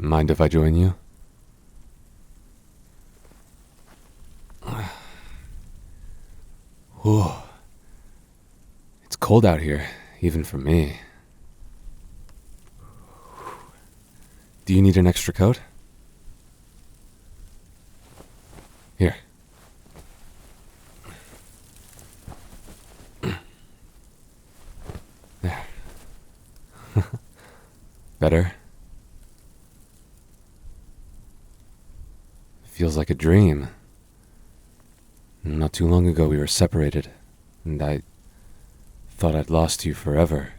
Mind if I join you? Whew. It's cold out here, even for me. Do you need an extra coat? Here. There. Better? Feels like a dream. Not too long ago we were separated, and I thought I'd lost you forever.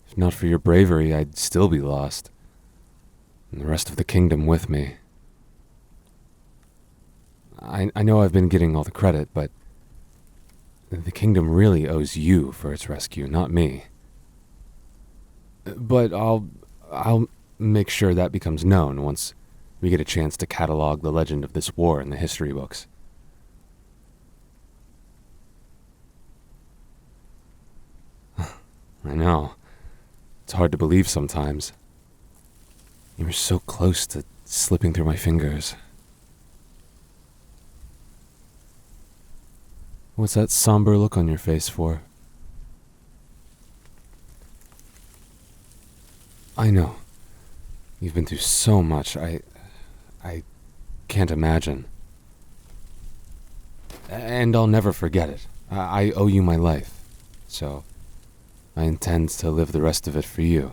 If not for your bravery, I'd still be lost, and the rest of the kingdom with me. I know I've been getting all the credit, but the kingdom really owes you for its rescue, not me. But I'll make sure that becomes known once we get a chance to catalog the legend of this war in the history books. I know. It's hard to believe sometimes. You were so close to slipping through my fingers. What's that somber look on your face for? I know. You've been through so much. I can't imagine. And I'll never forget it. I owe you my life. So I intend to live the rest of it for you.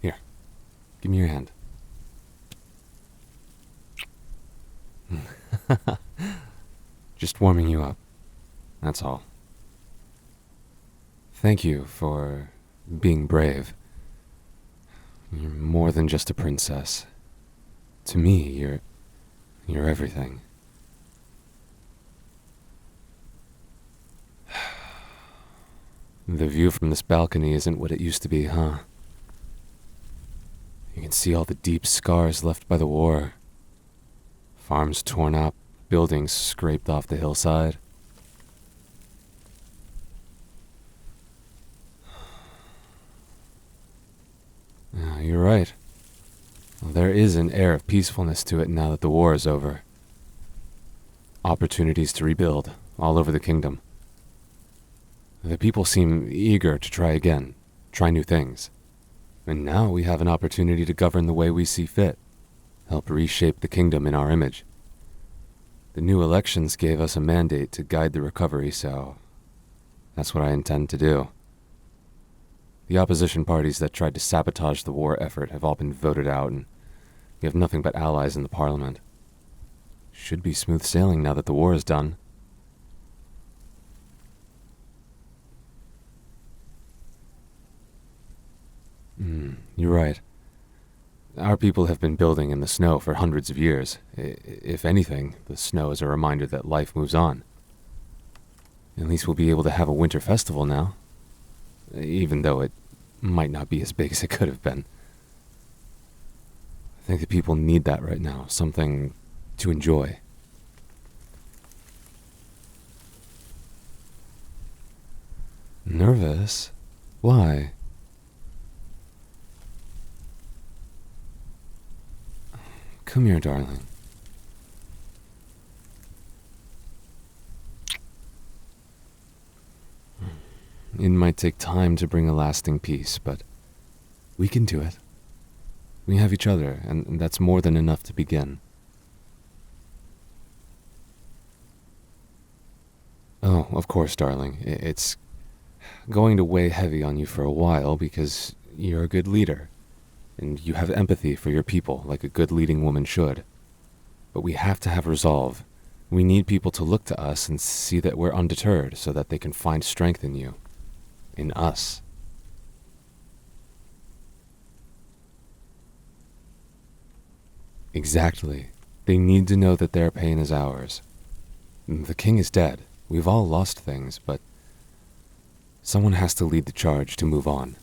Here. Give me your hand. Just warming you up. That's all. Thank you for being brave. You're more than just a princess. To me, you're everything. The view from this balcony isn't what it used to be, huh? You can see all the deep scars left by the war. Farms torn up, buildings scraped off the hillside. Yeah, you're right. Well, there is an air of peacefulness to it now that the war is over. Opportunities to rebuild all over the kingdom. The people seem eager to try again, try new things. And now we have an opportunity to govern the way we see fit, help reshape the kingdom in our image. The new elections gave us a mandate to guide the recovery, so that's what I intend to do. The opposition parties that tried to sabotage the war effort have all been voted out, and we have nothing but allies in the parliament. Should be smooth sailing now that the war is done. You're right. Our people have been building in the snow for hundreds of years. If anything, the snow is a reminder that life moves on. At least we'll be able to have a winter festival now, even though it might not be as big as it could have been. I think the people need that right now, something to enjoy. Nervous? Why? Come here, darling. It might take time to bring a lasting peace, but we can do it. We have each other, and that's more than enough to begin. Oh, of course, darling. It's going to weigh heavy on you for a while because you're a good leader. And you have empathy for your people like a good leading woman should. But we have to have resolve. We need people to look to us and see that we're undeterred so that they can find strength in you. In us. Exactly. They need to know that their pain is ours. The king is dead. We've all lost things, but someone has to lead the charge to move on.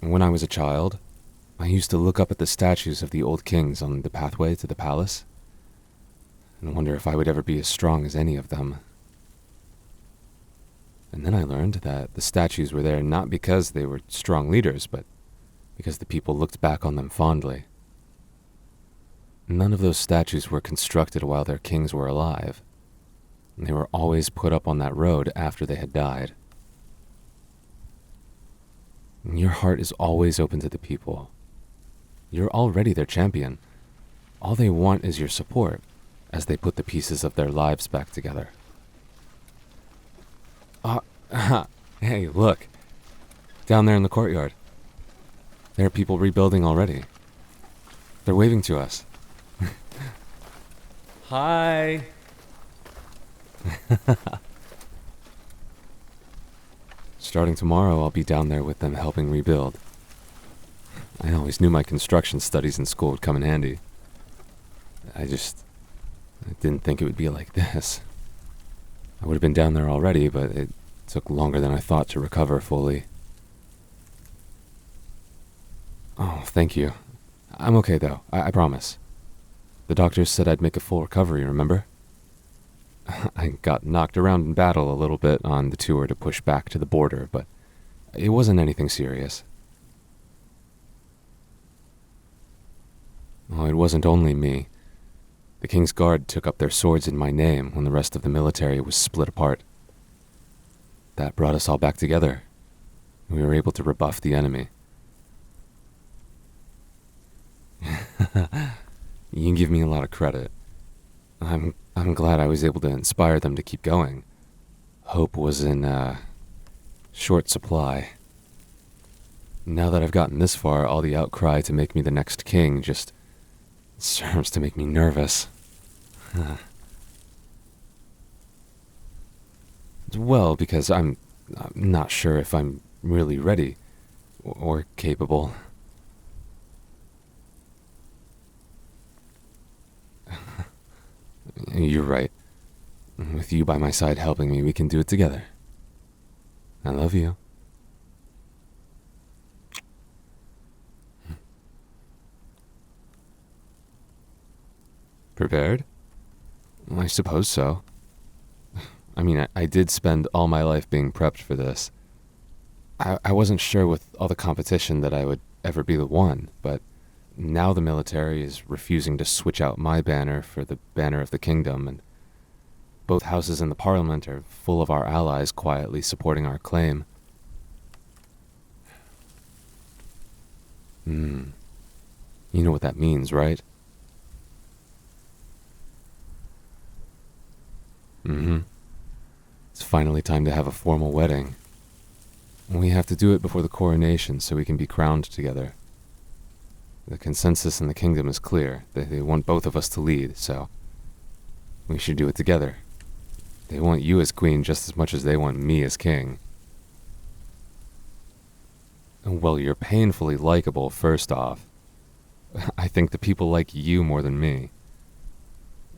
When I was a child, I used to look up at the statues of the old kings on the pathway to the palace and wonder if I would ever be as strong as any of them. And then I learned that the statues were there not because they were strong leaders, but because the people looked back on them fondly. None of those statues were constructed while their kings were alive. They were always put up on that road after they had died. Your heart is always open to the people. You're already their champion. All they want is your support as they put the pieces of their lives back together. Hey, look. Down there in the courtyard. There are people rebuilding already. They're waving to us. Hi. Starting tomorrow, I'll be down there with them helping rebuild. I always knew my construction studies in school would come in handy. I didn't think it would be like this. I would have been down there already, but it took longer than I thought to recover fully. Oh, thank you. I'm okay, though. I promise. The doctors said I'd make a full recovery, remember? I got knocked around in battle a little bit on the tour to push back to the border, but it wasn't anything serious. Oh, it wasn't only me. The King's Guard took up their swords in my name when the rest of the military was split apart. That brought us all back together. We were able to rebuff the enemy. You can give me a lot of credit. I'm glad I was able to inspire them to keep going. Hope was in short supply. Now that I've gotten this far, all the outcry to make me the next king just serves to make me nervous. Well, because I'm not sure if I'm really ready or capable. You're right. With you by my side helping me, we can do it together. I love you. Prepared? I suppose so. I mean, I did spend all my life being prepped for this. I wasn't sure with all the competition that I would ever be the one, but now the military is refusing to switch out my banner for the banner of the kingdom, and both houses in the parliament are full of our allies quietly supporting our claim. You know what that means, right? It's finally time to have a formal wedding. We have to do it before the coronation so we can be crowned together. The consensus in the kingdom is clear. They want both of us to lead, so we should do it together. They want you as queen just as much as they want me as king. Well, you're painfully likable, first off. I think the people like you more than me.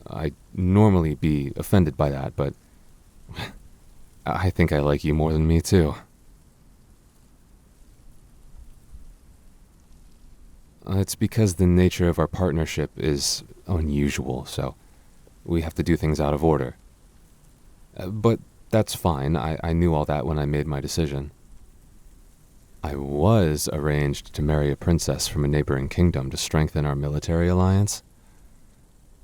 I'd normally be offended by that, but I think I like you more than me, too. It's because the nature of our partnership is unusual, so we have to do things out of order. But that's fine. I knew all that when I made my decision. I was arranged to marry a princess from a neighboring kingdom to strengthen our military alliance.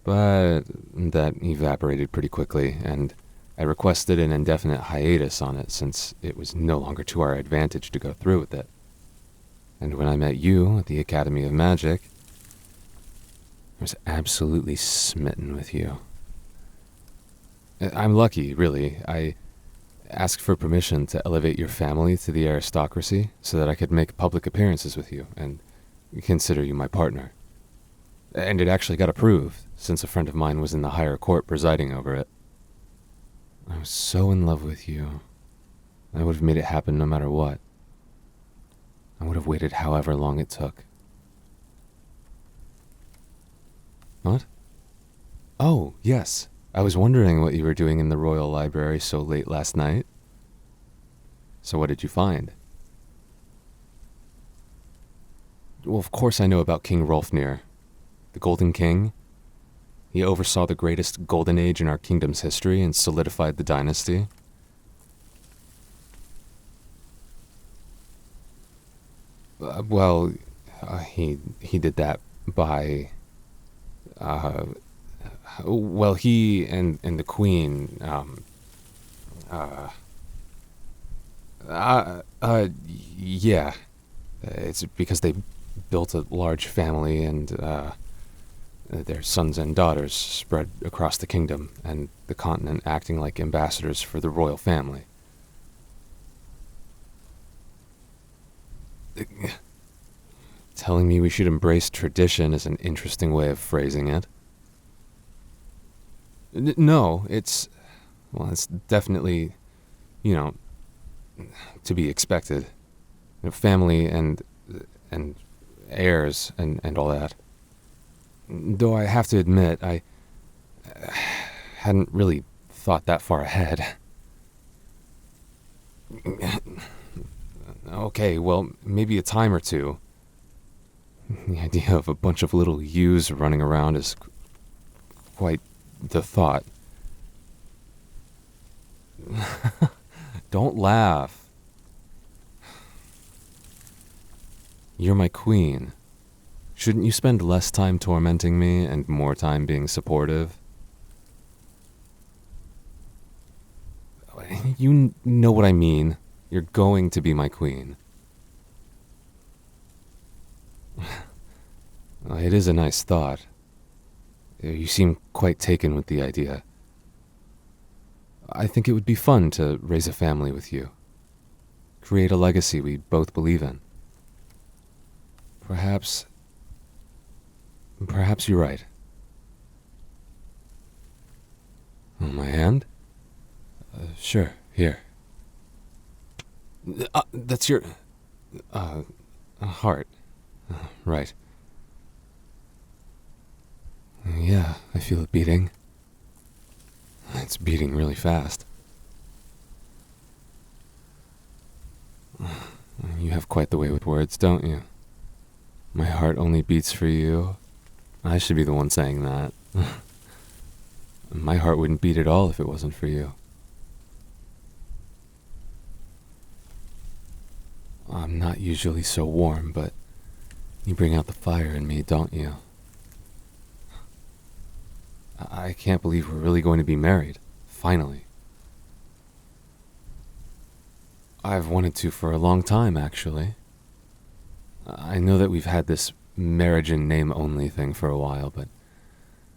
But that evaporated pretty quickly, and I requested an indefinite hiatus on it since it was no longer to our advantage to go through with it. And when I met you at the Academy of Magic, I was absolutely smitten with you. I'm lucky, really. I asked for permission to elevate your family to the aristocracy so that I could make public appearances with you and consider you my partner. And it actually got approved, since a friend of mine was in the higher court presiding over it. I was so in love with you. I would have made it happen no matter what. I would have waited however long it took. What? Oh, yes. I was wondering what you were doing in the Royal Library so late last night. So what did you find? Well, of course I know about King Rolfnir, the Golden King. He oversaw the greatest golden age in our kingdom's history and solidified the dynasty. Well, he did that by, uh, well, he and the queen, uh, yeah. It's because they built a large family and, their sons and daughters spread across the kingdom and the continent, acting like ambassadors for the royal family. Telling me we should embrace tradition is an interesting way of phrasing it. No, well, it's definitely, you know, to be expected. Family and heirs and all that. Though I have to admit, I hadn't really thought that far ahead. Okay, well, maybe a time or two. The idea of a bunch of little yous running around is quite the thought. Don't laugh. You're my queen. Shouldn't you spend less time tormenting me and more time being supportive? You know what I mean. You're going to be my queen. It is a nice thought. You seem quite taken with the idea. I think it would be fun to raise a family with you. Create a legacy we both believe in. Perhaps you're right. Oh, my hand? Sure, here. That's your, heart. Right. Yeah, I feel it beating. It's beating really fast. You have quite the way with words, don't you? My heart only beats for you. I should be the one saying that. My heart wouldn't beat at all if it wasn't for you. I'm not usually so warm, but you bring out the fire in me, don't you? I can't believe we're really going to be married. Finally. I've wanted to for a long time, actually. I know that we've had this marriage in name only thing for a while, but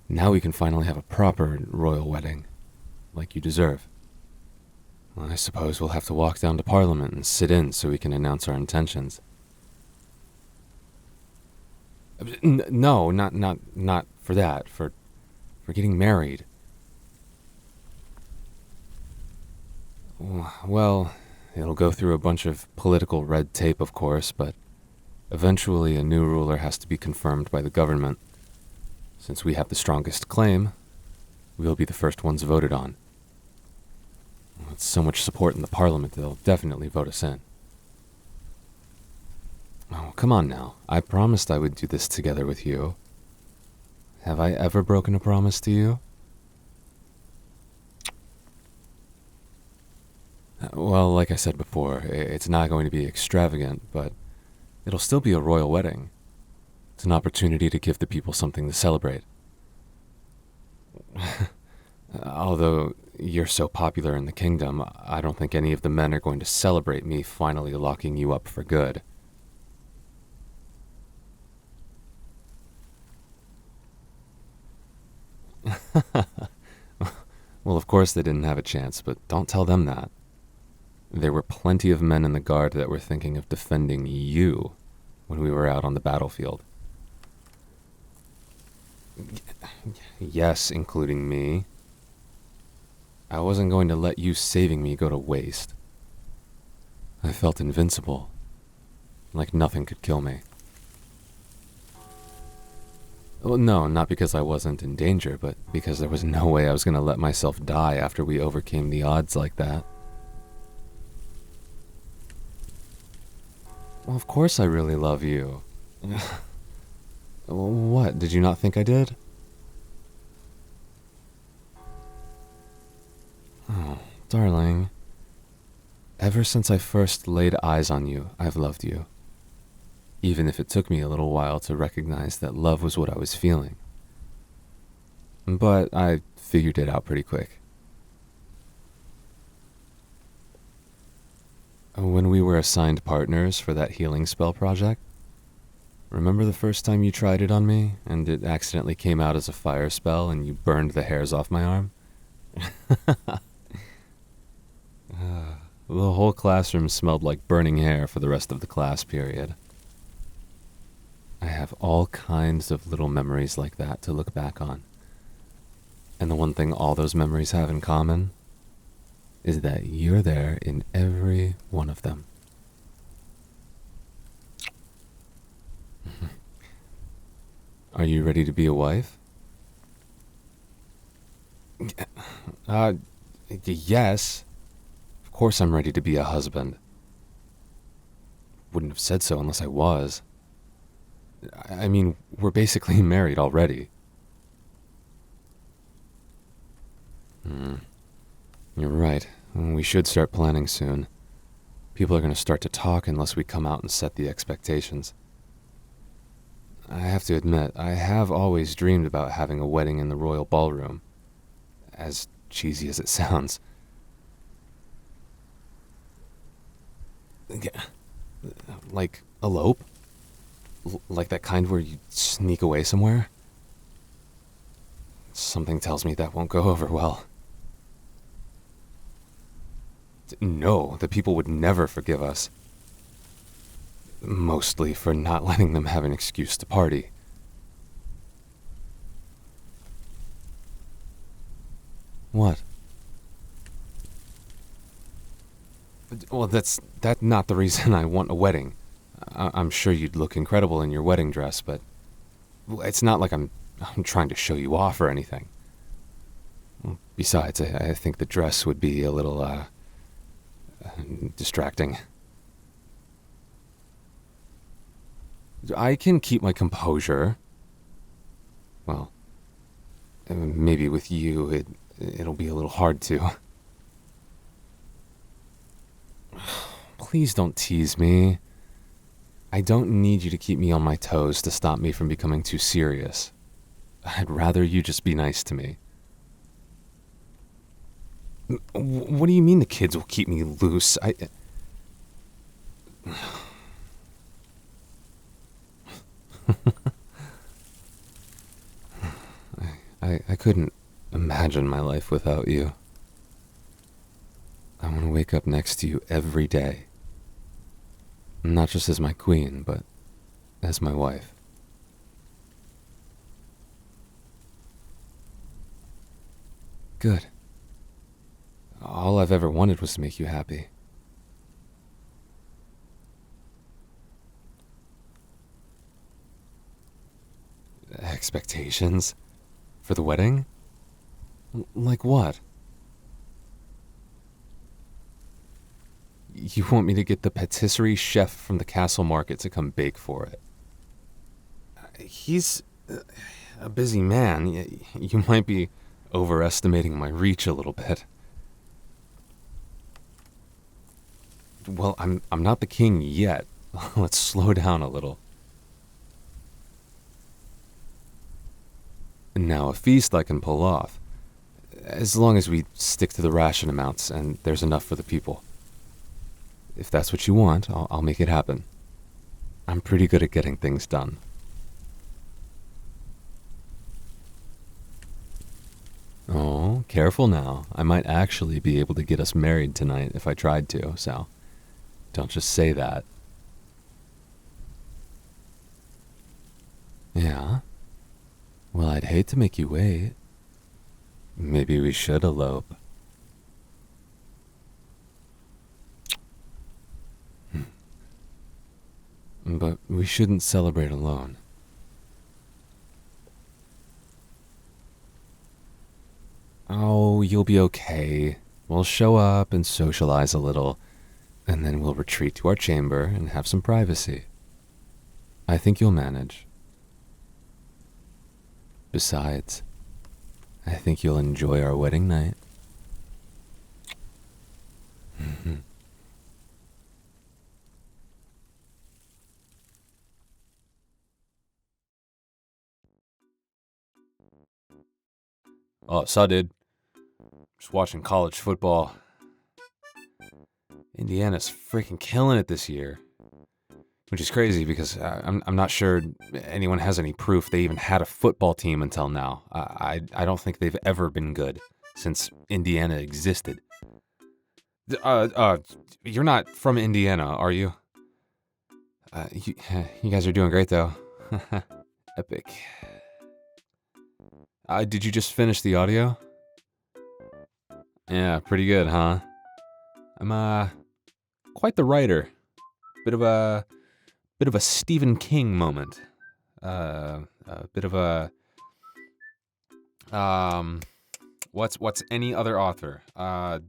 now we can finally have a proper royal wedding, like you deserve. I suppose we'll have to walk down to Parliament and sit in so we can announce our intentions. No, not for that. For getting married. Well, it'll go through a bunch of political red tape, of course, but eventually a new ruler has to be confirmed by the government. Since we have the strongest claim, we'll be the first ones voted on. With so much support in the Parliament, they'll definitely vote us in. Oh, come on now. I promised I would do this together with you. Have I ever broken a promise to you? Well, like I said before, it's not going to be extravagant, but it'll still be a royal wedding. It's an opportunity to give the people something to celebrate. Although you're so popular in the kingdom, I don't think any of the men are going to celebrate me finally locking you up for good. Well, of course they didn't have a chance, but don't tell them that. There were plenty of men in the guard that were thinking of defending you when we were out on the battlefield. Yes, including me. I wasn't going to let you saving me go to waste. I felt invincible, like nothing could kill me. Well, no, not because I wasn't in danger, but because there was no way I was going to let myself die after we overcame the odds like that. Well, of course I really love you. What, did you not think I did? Oh, darling. Ever since I first laid eyes on you, I've loved you. even if it took me a little while to recognize that love was what I was feeling. But I figured it out pretty quick. When we were assigned partners for that healing spell project, remember the first time you tried it on me and it accidentally came out as a fire spell and you burned the hairs off my arm? The whole classroom smelled like burning hair for the rest of the class period. I have all kinds of little memories like that to look back on. And the one thing all those memories have in common is that you're there in every one of them. Are you ready to be a wife? Yes. Of course I'm ready to be a husband. Wouldn't have said so unless I was. I mean, we're basically married already. You're right. We should start planning soon. People are going to start to talk unless we come out and set the expectations. I have to admit, I have always dreamed about having a wedding in the royal ballroom. As cheesy as it sounds. Like, elope? Like that kind where you sneak away somewhere? Something tells me that won't go over well. No, the people would never forgive us. Mostly for not letting them have an excuse to party. What? Well, that's not the reason I want a wedding. I'm sure you'd look incredible in your wedding dress, but it's not like I'm trying to show you off or anything. Besides, I think the dress would be a little, distracting. I can keep my composure. Well, maybe with you, it'll be a little hard to. Please don't tease me. I don't need you to keep me on my toes to stop me from becoming too serious. I'd rather you just be nice to me. What do you mean the kids will keep me loose? I couldn't imagine my life without you. I want to wake up next to you every day. Not just as my queen, but as my wife. Good. All I've ever wanted was to make you happy. Expectations? For the wedding? Like what? You want me to get the patisserie chef from the castle market to come bake for it? He's a busy man. You might be overestimating my reach a little bit. Well, I'm not the king yet. Let's slow down a little. Now, a feast I can pull off, as long as we stick to the ration amounts and there's enough for the people. If that's what you want, I'll make it happen. I'm pretty good at getting things done. Oh, careful now. I might actually be able to get us married tonight if I tried to, so don't just say that. Yeah? Well, I'd hate to make you wait. Maybe we should elope. But we shouldn't celebrate alone. Oh, you'll be okay. We'll show up and socialize a little, and then we'll retreat to our chamber and have some privacy. I think you'll manage. Besides, I think you'll enjoy our wedding night. Oh, so did. Just watching college football. Indiana's freaking killing it this year. Which is crazy because I'm not sure anyone has any proof they even had a football team until now. I don't think they've ever been good since Indiana existed. You're not from Indiana, are you? You guys are doing great though. Epic. Did you just finish the audio? Yeah, pretty good, huh? I'm quite the writer. Bit of a Stephen King moment. A bit of a what's any other author? A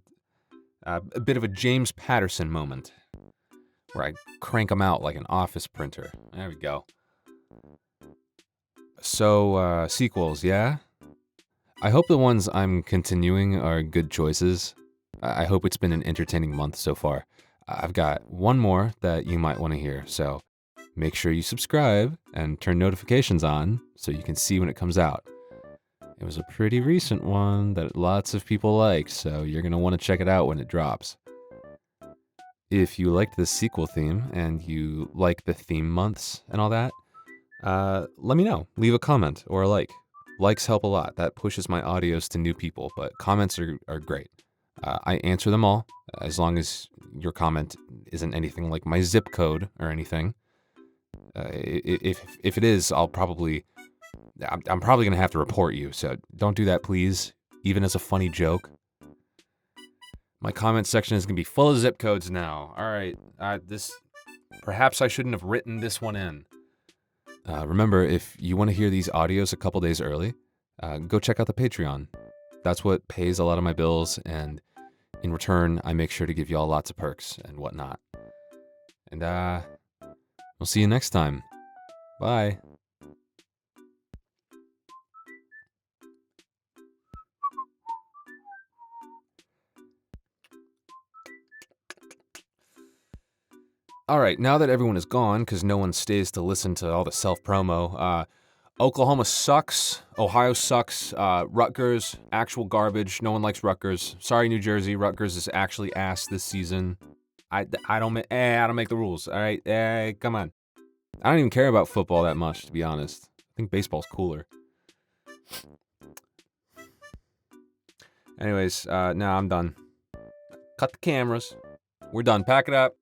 bit of a James Patterson moment, where I crank them out like an office printer. There we go. So sequels, yeah. I hope the ones I'm continuing are good choices. I hope it's been an entertaining month so far. I've got one more that you might want to hear, so make sure you subscribe and turn notifications on so you can see when it comes out. It was a pretty recent one that lots of people liked, so you're going to want to check it out when it drops. If you liked the sequel theme and you like the theme months and all that, let me know. Leave a comment or a like. Likes help a lot. That pushes my audios to new people, but comments are great. I answer them all, as long as your comment isn't anything like my zip code or anything. If it is, I'm probably gonna have to report you, so don't do that, please, even as a funny joke. My comment section is gonna be full of zip codes now. All right, perhaps I shouldn't have written this one in. Remember, if you want to hear these audios a couple days early, go check out the Patreon. That's what pays a lot of my bills, and in return, I make sure to give y'all lots of perks and whatnot. And we'll see you next time. Bye. All right, now that everyone is gone, because no one stays to listen to all the self-promo, Oklahoma sucks, Ohio sucks, Rutgers, actual garbage, no one likes Rutgers. Sorry, New Jersey, Rutgers is actually ass this season. I don't make the rules, all right? Come on. I don't even care about football that much, to be honest. I think baseball's cooler. Anyways, now I'm done. Cut the cameras. We're done. Pack it up.